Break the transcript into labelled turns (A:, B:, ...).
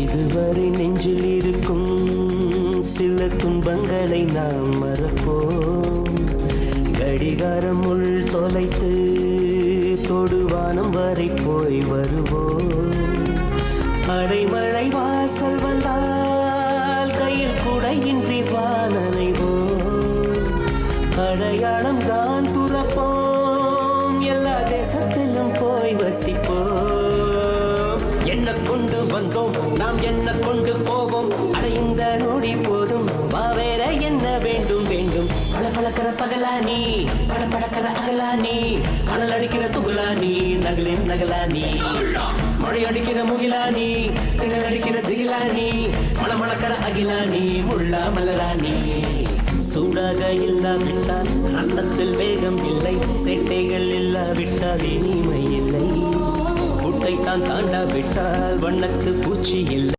A: இதுவரை நெஞ்சில் இருக்கும் சில துன்பங்களை நாம் மறப்போம். கடிகாரம் உள் தொலைத்து தொடுவானம் வரை போய் வருவோம். அடைமழை வாசல் வந்தால் கையில் குடையின்றி வானனைவோம். அடையாளம் தான் துறப்போம், எல்லா தேசத்திலும் போய் வசிப்போம். என்ன கொண்டு வந்தோம் நாம் என்ன கொண்டு போவோம், அடைந்த நொடி போதும் வேற என்ன வேண்டும் வேண்டும். பளபளக்கிற பகலானி படபடக்கிற அகலானி, அனல் அடிக்கிற துகுலானி நகலின் நகலானி, மழை அடிக்கிற முகிலானி திணல் அடிக்கிற திகிலானி, மணமணக்கிற அகிலானி முள்ளா மலராணி. சூடாக இல்லாவிட்டால் ரத்தத்தில் வேகம் இல்லை, சேட்டைகள் இல்லாவிட்டால் இனிமை இல்லை. கூட்டை தான் தாண்டாவிட்டால் வண்ணத்து பூச்சி இல்லை.